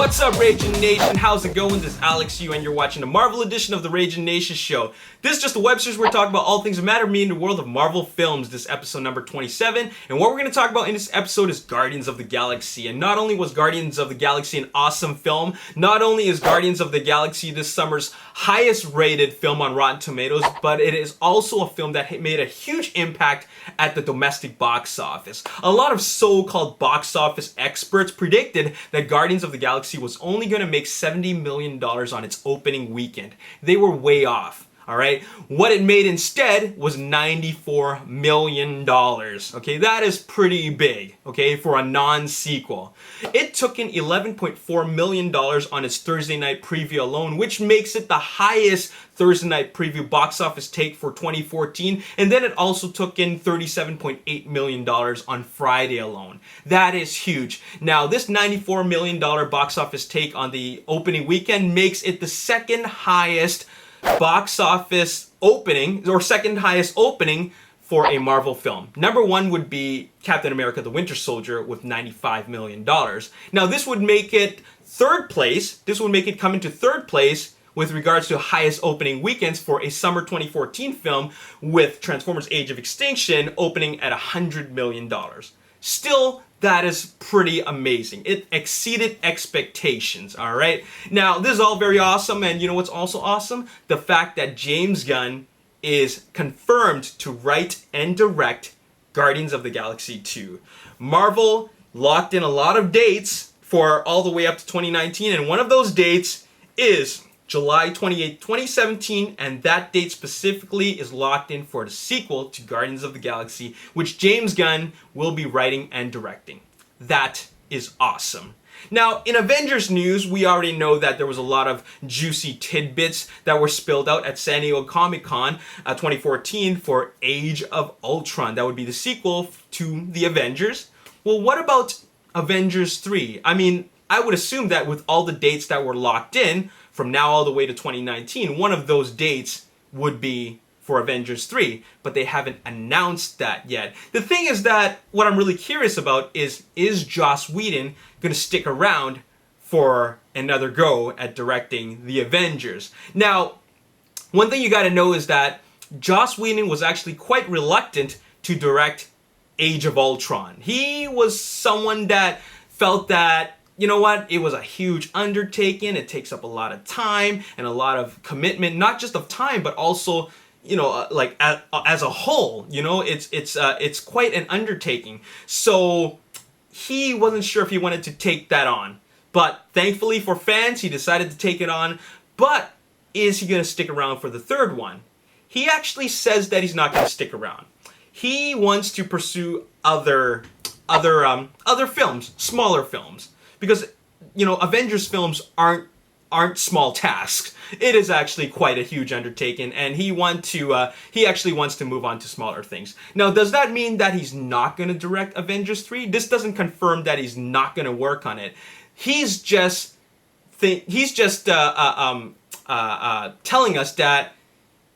What's up, Ragin Nation? How's it going? This is Alex Yu, and you're watching the Marvel edition of the Ragin Nation show. This is just a web series where we talk about all things that matter to me in the world of Marvel films. This is episode number 27, and what we're going to talk about in this episode is Guardians of the Galaxy. And not only was Guardians of the Galaxy an awesome film, not only is Guardians of the Galaxy this summer's highest rated film on Rotten Tomatoes, but it is also a film that made a huge impact at the domestic box office. A lot of so-called box office experts predicted that Guardians of the Galaxy was only going to make $70 million on its opening weekend. They were way off. Alright, what it made instead was $94 million. Okay, that is pretty big, okay, for a non-sequel. It took in $11.4 million on its Thursday night preview alone, which makes it the highest Thursday night preview box office take for 2014, and then it also took in $37.8 million on Friday alone. That is huge. Now, this $94 million box office take on the opening weekend makes it the second highest box office opening, or second highest opening for a Marvel film. Number one would be Captain America the Winter Soldier with $95 million. Now this would make it third place, this would make it come into third place with regards to highest opening weekends for a summer 2014 film, with Transformers Age of Extinction opening at $100 million. Still, that is pretty amazing. It exceeded expectations, all right? Now, this is all very awesome, and you know what's also awesome? The fact that James Gunn is confirmed to write and direct Guardians of the Galaxy 2. Marvel locked in a lot of dates for all the way up to 2019, and one of those dates is July 28, 2017, and that date specifically is locked in for the sequel to Guardians of the Galaxy, which James Gunn will be writing and directing. That is awesome. Now, in Avengers news, we already know that there was a lot of juicy tidbits that were spilled out at San Diego Comic-Con 2014 for Age of Ultron. That would be the sequel to the Avengers. Well, what about Avengers 3? I mean, I would assume that with all the dates that were locked in, from now all the way to 2019, one of those dates would be for Avengers 3, but they haven't announced that yet. The thing is that what I'm really curious about is Joss Whedon going to stick around for another go at directing the Avengers? Now, one thing you got to know is that Joss Whedon was actually quite reluctant to direct Age of Ultron. He was someone that felt that, you know what, it was a huge undertaking. It takes up a lot of time and a lot of commitment, not just of time, but also, you know, like as a whole, you know, it's quite an undertaking. So he wasn't sure if he wanted to take that on. But thankfully for fans, he decided to take it on. But is he going to stick around for the third one? He actually says that he's not going to stick around. He wants to pursue other films, smaller films. Because, you know, Avengers films aren't small tasks. It is actually quite a huge undertaking, and he actually wants to move on to smaller things. Now, does that mean that he's not going to direct Avengers 3? This doesn't confirm that he's not going to work on it. He's just telling us that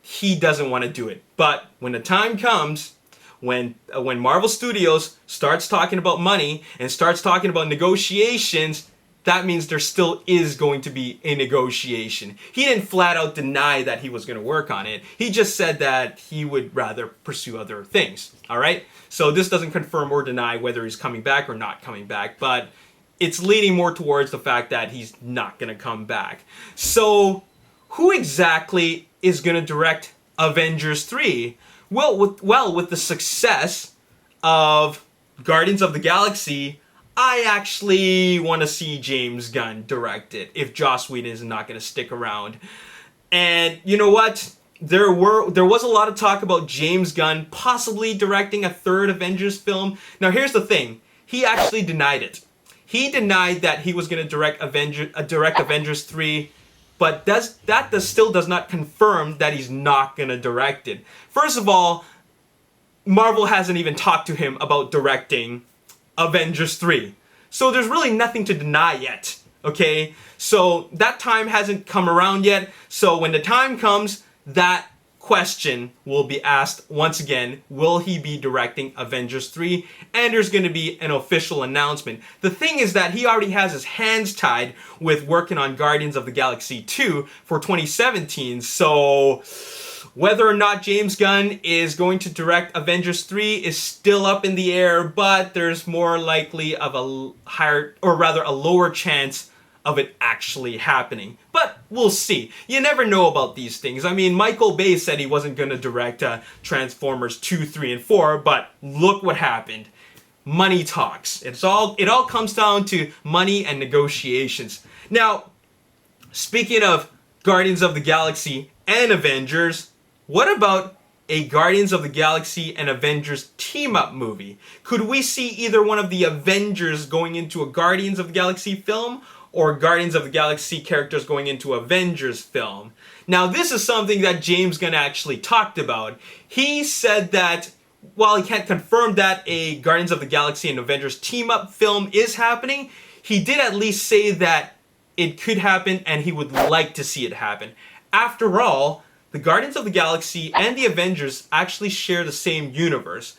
he doesn't want to do it. But when the time comes, when Marvel Studios starts talking about money and starts talking about negotiations, that means there still is going to be a negotiation. He didn't flat out deny that he was going to work on it. He just said that he would rather pursue other things. All right? So this doesn't confirm or deny whether he's coming back or not coming back, but it's leaning more towards the fact that he's not going to come back. So who exactly is going to direct Avengers 3? Well, with the success of Guardians of the Galaxy, I actually want to see James Gunn direct it if Joss Whedon is not going to stick around. And you know what? There was a lot of talk about James Gunn possibly directing a third Avengers film. Now here's the thing. He actually denied it. He denied that he was going to direct Avengers 3. But that still does not confirm that he's not going to direct it. First of all, Marvel hasn't even talked to him about directing Avengers 3. So there's really nothing to deny yet, okay? So that time hasn't come around yet. So when the time comes, that question will be asked once again, will he be directing Avengers 3? And there's going to be an official announcement. The thing is that he already has his hands tied with working on Guardians of the Galaxy 2 for 2017, so whether or not James Gunn is going to direct Avengers 3 is still up in the air, but there's more likely of a higher, or rather a lower chance of it actually happening. But we'll see. You never know about these things. I mean, Michael Bay said he wasn't going to direct Transformers 2, 3, and 4, but look what happened. Money talks. It all comes down to money and negotiations. Now, speaking of Guardians of the Galaxy and Avengers, what about a Guardians of the Galaxy and Avengers team-up movie? Could we see either one of the Avengers going into a Guardians of the Galaxy film, or Guardians of the Galaxy characters going into Avengers film? Now, this is something that James Gunn actually talked about. He said that while he can't confirm that a Guardians of the Galaxy and Avengers team-up film is happening, he did at least say that it could happen and he would like to see it happen. After all, the Guardians of the Galaxy and the Avengers actually share the same universe.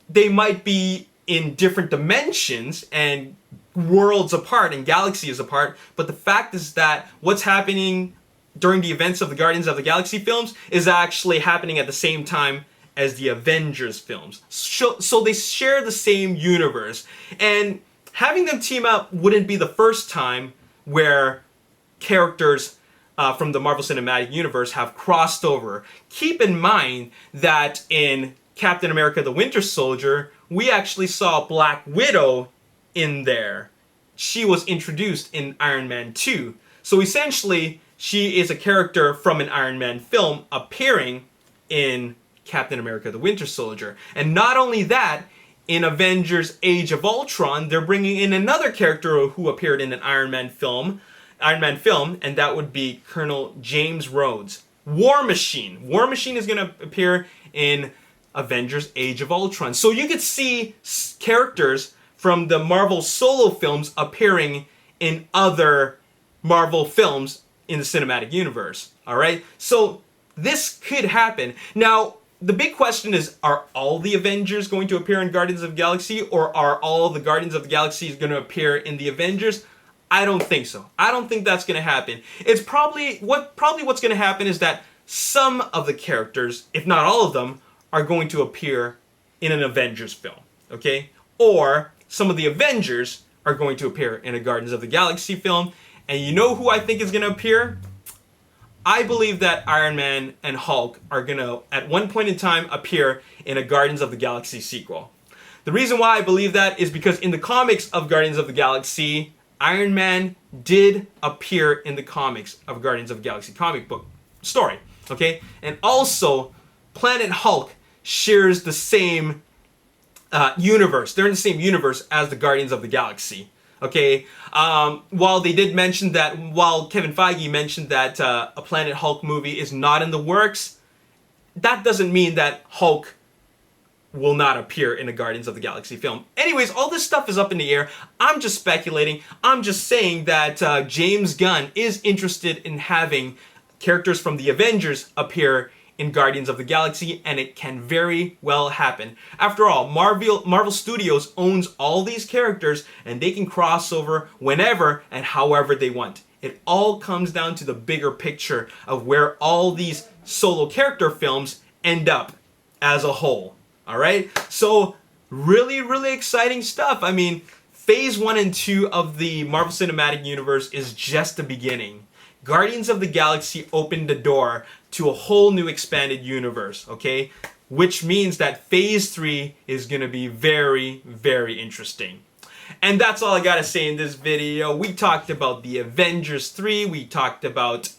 They might be in different dimensions and worlds apart and galaxies apart, but the fact is that what's happening during the events of the Guardians of the Galaxy films is actually happening at the same time as the Avengers films. So they share the same universe, and having them team up wouldn't be the first time where characters from the Marvel Cinematic Universe have crossed over. Keep in mind that in Captain America the Winter Soldier, we actually saw Black Widow in there. She was introduced in Iron Man 2. So essentially, she is a character from an Iron Man film appearing in Captain America the Winter Soldier. And not only that, in Avengers Age of Ultron, they're bringing in another character who appeared in an Iron Man film, and that would be Colonel James Rhodes. War Machine. War Machine is going to appear in Avengers Age of Ultron. So you could see characters from the Marvel solo films appearing in other Marvel films in the cinematic universe. Alright? So this could happen. Now, the big question is, are all the Avengers going to appear in Guardians of the Galaxy, or are all the Guardians of the Galaxy going to appear in the Avengers? I don't think so. I don't think that's going to happen. It's probably what's going to happen is that some of the characters, if not all of them, are going to appear in an Avengers film. Okay? Or some of the Avengers are going to appear in a Guardians of the Galaxy film. And you know who I think is going to appear? I believe that Iron Man and Hulk are going to, at one point in time, appear in a Guardians of the Galaxy sequel. The reason why I believe that is because in the comics of Guardians of the Galaxy, Iron Man did appear in the comics of Guardians of the Galaxy comic book story. Okay? And also, Planet Hulk shares the same universe. They're in the same universe as the Guardians of the Galaxy. Okay? While they did mention that, while Kevin Feige mentioned that a Planet Hulk movie is not in the works, that doesn't mean that Hulk will not appear in a Guardians of the Galaxy film. Anyways, all this stuff is up in the air. I'm just speculating. I'm just saying that James Gunn is interested in having characters from the Avengers appear in Guardians of the Galaxy, and it can very well happen. After all, Marvel Studios owns all these characters, and they can cross over whenever and however they want. It all comes down to the bigger picture of where all these solo character films end up as a whole. Alright? So, really, really exciting stuff. I mean, Phase 1 and 2 of the Marvel Cinematic Universe is just the beginning. Guardians of the Galaxy opened the door to a whole new expanded universe, okay? Which means that Phase 3 is going to be very, very interesting. And that's all I gotta say in this video. We talked about the Avengers 3, we talked about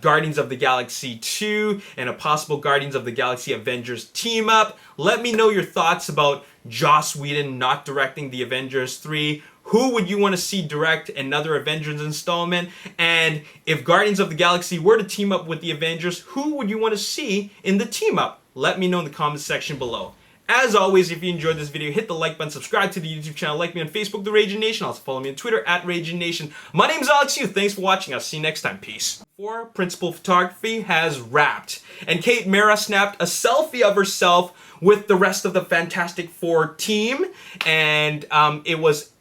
Guardians of the Galaxy 2, and a possible Guardians of the Galaxy Avengers team up. Let me know your thoughts about Joss Whedon not directing the Avengers 3. Who would you want to see direct another Avengers installment? And if Guardians of the Galaxy were to team up with the Avengers, who would you want to see in the team up? Let me know in the comment section below. As always, if you enjoyed this video, hit the like button, subscribe to the YouTube channel, like me on Facebook, The Ragin Nation. Also follow me on Twitter, @RaginNation. My name's Alex Yu. Thanks for watching. I'll see you next time. Peace. Principal photography has wrapped, and Kate Mara snapped a selfie of herself with the rest of the Fantastic Four team, and it was